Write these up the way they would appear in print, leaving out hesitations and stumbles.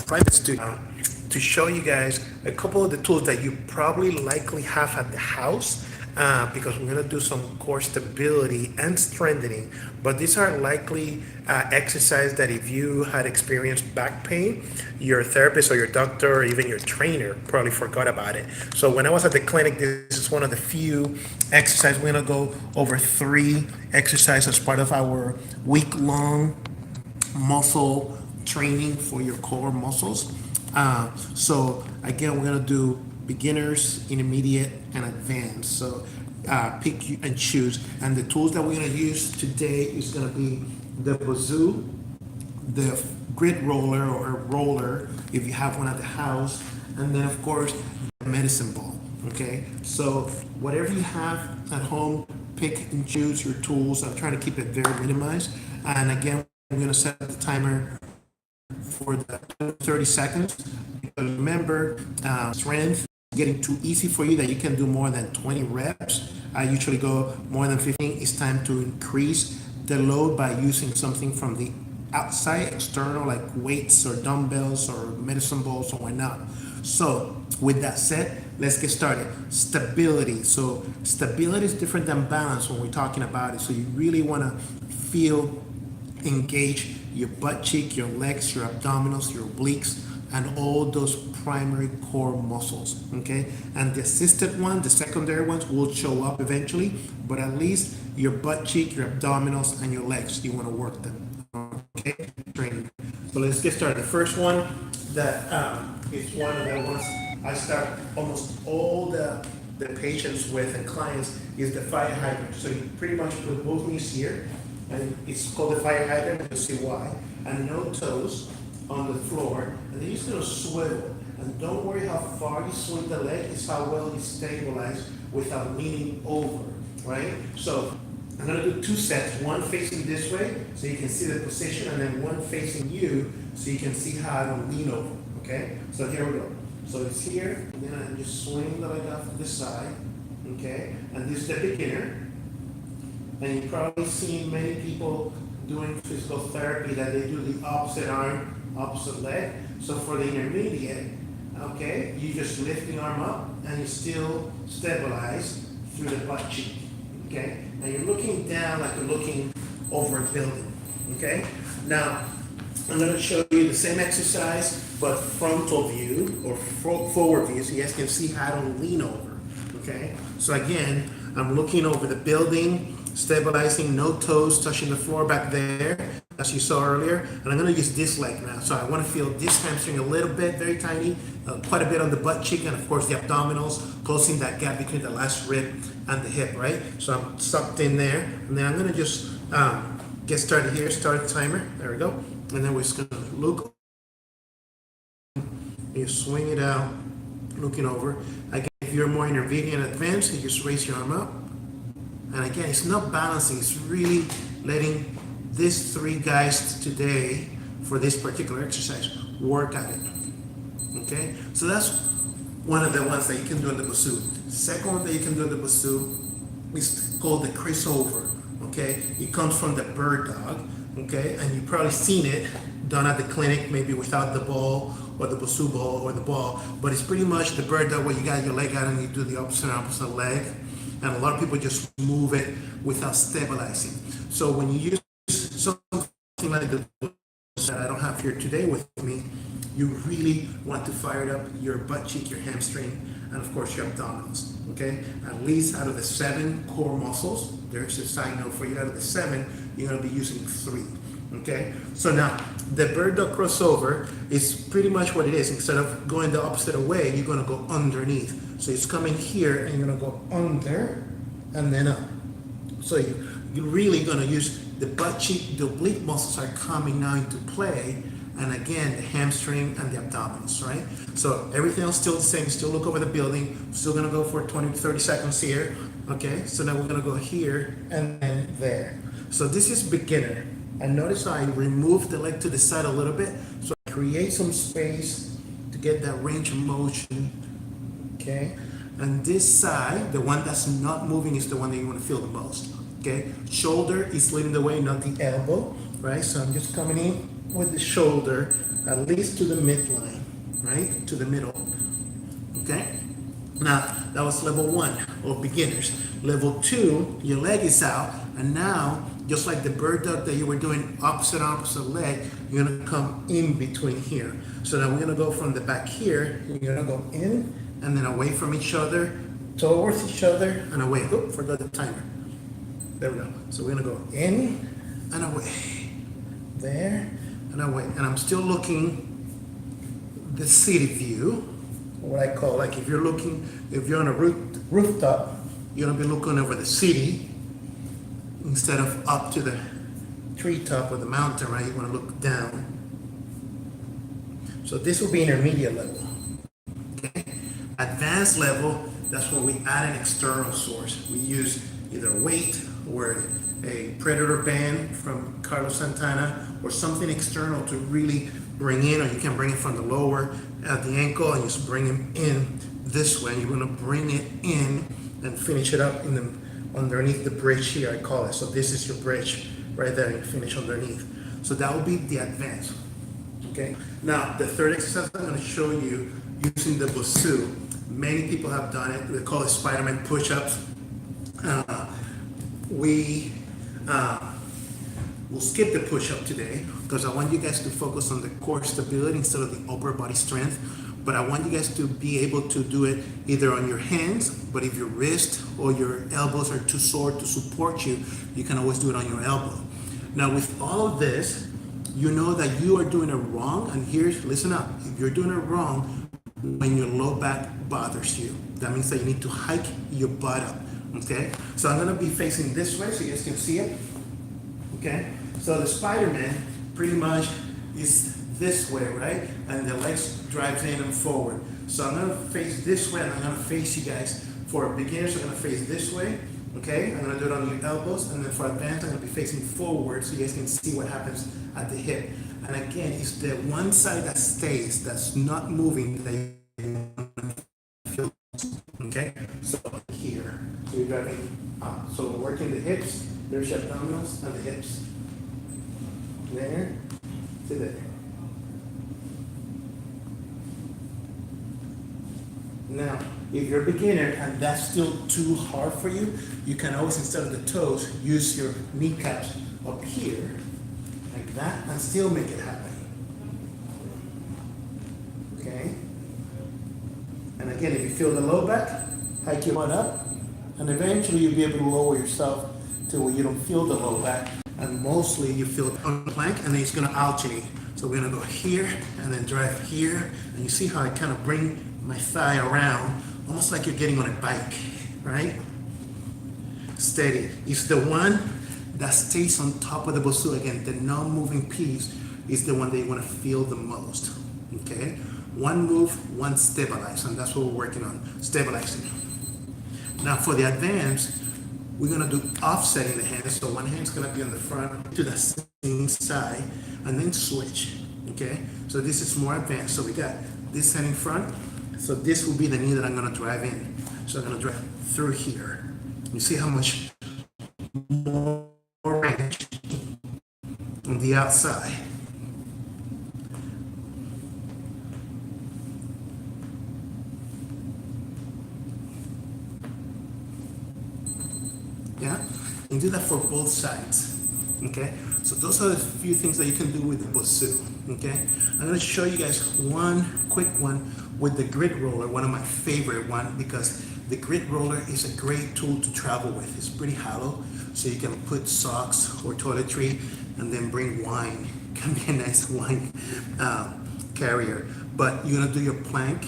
private studio to show you guys a couple of the tools that you probably likely have at the house, because we're going to do some core stability and strengthening. But these are likely exercises that if you had experienced back pain, your therapist or your doctor or even your trainer probably forgot about it. So when I was at the clinic, this is one of the few exercises. We're going to go over 3 exercises as part of our week-long muscle training for your core muscles. So again, we're gonna do beginners, intermediate, and advanced. So pick and choose. And the tools that we're gonna use today is gonna be the bazoo, the grid roller or roller, if you have one at the house, and then of course the medicine ball. Okay, so whatever you have at home, pick and choose your tools. I'm trying to keep it very minimized. And again, I'm going to set the timer for the 30 seconds. Because remember, strength is getting too easy for you that you can do more than 20 reps. I usually go more than 15. It's time to increase the load by using something from the outside, external, like weights or dumbbells or medicine balls or whatnot. So with that said, let's get started. Stability. So stability is different than balance when we're talking about it. So you really want to feel engage your butt cheek, your legs, your abdominals, your obliques, and all those primary core muscles. Okay, and the assisted one, the secondary ones will show up eventually, but at least your butt cheek, your abdominals, and your legs, you want to work them. Okay, training. So let's get started. The first one that is one of the ones I start almost all the patients with and clients is the fire hydrant. So you pretty much put both knees here, and it's called the fire hydrant, and you'll see why. And no toes on the floor, and then you're just gonna swivel. And don't worry how far you swing the leg, it's how well you stabilize without leaning over, right? So I'm gonna do 2 sets, one facing this way, so you can see the position, and then one facing you, so you can see how I don't lean over, okay? So here we go. So it's here, and then I just swing the leg off to the side, okay? And this is the beginner. And you've probably seen many people doing physical therapy that they do the opposite arm, opposite leg. So for the intermediate, okay, you just lift the arm up and you still stabilize through the butt cheek, okay? And you're looking down like you're looking over a building, okay? Now, I'm going to show you the same exercise, but frontal view or forward view, so you guys can see how I don't lean over, okay? So again, I'm looking over the building, stabilizing, no toes touching the floor back there, as you saw earlier. And I'm going to use this leg now. So I want to feel this hamstring a little bit, very tiny, quite a bit on the butt cheek, and of course the abdominals, closing that gap between the last rib and the hip, right? So I'm sucked in there. And then I'm going to just get started here, start the timer. There we go. And then we're just going to look. You swing it out, looking over. Again, if you're more intermediate and advanced, you just raise your arm up. And again, it's not balancing, it's really letting these 3 guys today for this particular exercise work at it. Okay? So that's one of the ones that you can do in the bazoo. Second one that you can do in the bazoo is called the Chris over. Okay? It comes from the bird dog. Okay? And you've probably seen it done at the clinic, maybe without the ball or the bazoo ball or the ball. But it's pretty much the bird dog where you got your leg out and you do the opposite leg. And a lot of people just move it without stabilizing. So when you use something like the that I don't have here today with me, you really want to fire up your butt cheek, your hamstring, and of course your abdominals. Okay? At least out of the 7 core muscles, there's a side note for you. Out of the 7, you're going to be using 3. Okay? So now, the bird dog crossover is pretty much what it is. Instead of going the opposite way, you're going to go underneath. So it's coming here, and you're going to go under and then up. So you're really going to use the butt cheek, the oblique muscles are coming now into play, and again, the hamstring and the abdominals, right? So everything else still the same. Still look over the building. Still going to go for 20 to 30 seconds here. Okay? So now we're going to go here and then there. So this is beginner. And notice how I remove the leg to the side a little bit. So I create some space to get that range of motion. Okay? And this side, the one that's not moving, is the one that you want to feel the most. Okay? Shoulder is leading the way, not the elbow. Right? So I'm just coming in with the shoulder at least to the midline, right? To the middle, okay? Now, that was level one of beginners. Level two, your leg is out, and now, just like the bird dog that you were doing opposite leg, you're gonna come in between here. So now we're gonna go from the back here, you're gonna go in, and then away from each other, towards each other, and away. Oh, forgot the timer. There we go. So we're gonna go in and away. There and away. And I'm still looking the city view, what I call, like if you're on a rooftop, you're gonna be looking over the city instead of up to the treetop or the mountain, right? You wanna look down. So this will be intermediate level, okay? Advanced level, that's when we add an external source. We use either a weight or a predator band from Carlos Santana or something external to really bring in, or you can bring it from the lower at the ankle and just bring him in this way. You're gonna bring it in and finish it up in the underneath the bridge here, I call it. So this is your bridge right there, and you finish underneath. So that will be the advance. Okay. Now the third exercise I'm gonna show you using the Bosu. Many people have done it. They call it Spider-Man push-ups. We'll skip the push-up today because I want you guys to focus on the core stability instead of the upper body strength. But I want you guys to be able to do it either on your hands, but if your wrist or your elbows are too sore to support you, you can always do it on your elbow. Now with all of this, you know that you are doing it wrong, and here's, listen up, if you're doing it wrong, when your low back bothers you, that means that you need to hike your butt up, okay? So I'm gonna be facing this way so you guys can see it, okay? So the Spider-Man pretty much is this way, right? And the legs drive in and forward. So I'm gonna face this way, and I'm gonna face you guys. For beginners, I'm gonna face this way, okay? I'm gonna do it on your elbows, and then for advanced, I'm gonna be facing forward so you guys can see what happens at the hip. And again, it's the one side that stays, that's not moving, that you feel, okay? So here, so you're driving up. So we're working the hips, there's your abdominals and the hips. There to there. Now, if you're a beginner and that's still too hard for you, you can always, instead of the toes, use your kneecaps up here, like that, and still make it happen. Okay? And again, if you feel the low back, hike your butt up, and eventually you'll be able to lower yourself to where you don't feel the low back, and mostly you feel it on the plank, and then it's gonna alternate. So we're gonna go here, and then drive here, and you see how I kind of bring my thigh around, almost like you're getting on a bike, right? Steady. It's the one that stays on top of the Bosu. Again, the non-moving piece is the one that you want to feel the most, okay? One move, one stabilize, and that's what we're working on, stabilizing. Now for the advance, we're gonna do offsetting the hands. So one hand's gonna be on the front to the same side, and then switch, okay? So this is more advanced. So we got this hand in front. So this will be the knee that I'm gonna drive in. So I'm gonna drive through here. You see how much more range on the outside. Yeah, and do that for both sides, okay? So those are the few things that you can do with the Bosu, okay? I'm gonna show you guys one quick one with the grid roller, one of my favorite one, because the grid roller is a great tool to travel with. It's pretty hollow, so you can put socks or toiletry and then bring wine. It can be a nice wine carrier. But you're gonna do your plank,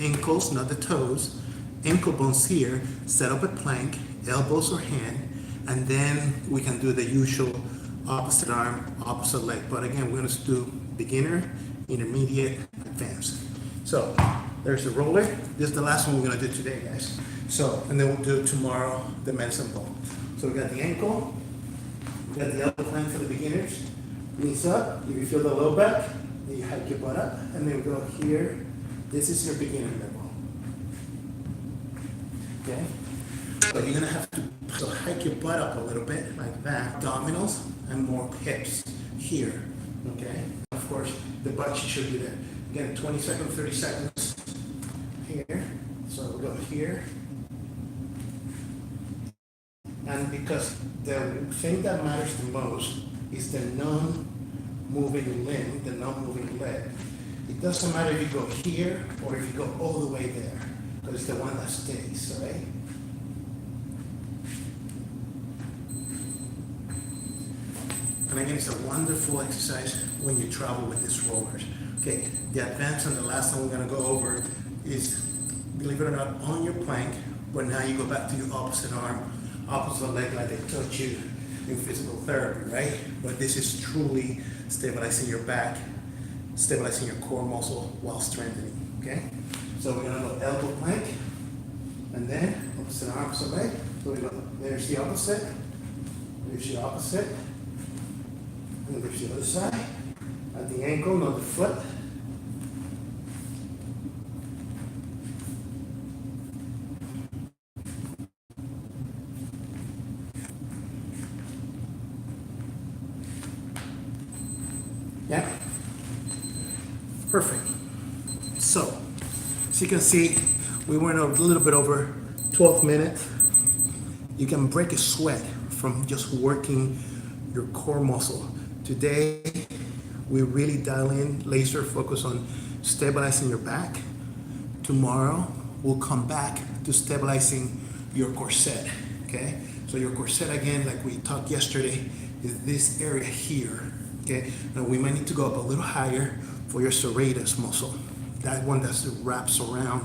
ankles, not the toes, ankle bones here, set up a plank, elbows or hand, and then we can do the usual opposite arm, opposite leg. But again, we're gonna do beginner, intermediate, advanced. So there's the roller. This is the last one we're gonna do today, guys. So, and then we'll do tomorrow the medicine ball. So we got the ankle, we got the elbow plank for the beginners, knees up. If you feel the low back, then you hike your butt up, and then we go here. This is your beginner level. Okay? So you're gonna have to hike your butt up a little bit like that. Abdominals and more hips here. Okay? of course, the butt cheek should be there. Again, 20 seconds, 30 seconds here. So we'll go here. And because the thing that matters the most is the non-moving limb, the non-moving leg. It doesn't matter if you go here or if you go all the way there, because it's the one that stays, right? And again, it's a wonderful exercise when you travel with these rollers. Okay, the advance and the last one we're gonna go over is, believe it or not, on your plank, but now you go back to your opposite arm, opposite leg like they taught you in physical therapy, right? But this is truly stabilizing your back, stabilizing your core muscle while strengthening, okay? So we're gonna go elbow plank, and then opposite arm, opposite leg. So we go, there's the opposite, there's the opposite, and there's the other side. At the ankle, not the foot. Yeah, perfect. So, as you can see, we went a little bit over 12 minutes. You can break a sweat from just working your core muscle. Today, we really dial in, laser focus on stabilizing your back. Tomorrow, we'll come back to stabilizing your corset, okay? So your corset, again, like we talked yesterday, is this area here. Okay, now we might need to go up a little higher for your serratus muscle, that one that wraps around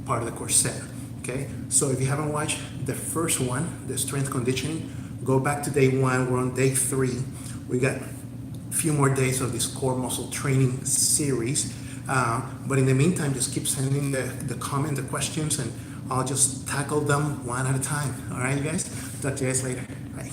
part of the corset. Okay, so if you haven't watched the first one, the strength conditioning, go back to day 1. We're on day 3. We got a few more days of this core muscle training series. But in the meantime, just keep sending the comment, the questions, and I'll just tackle them one at a time. All right, you guys? Talk to you guys later. Bye.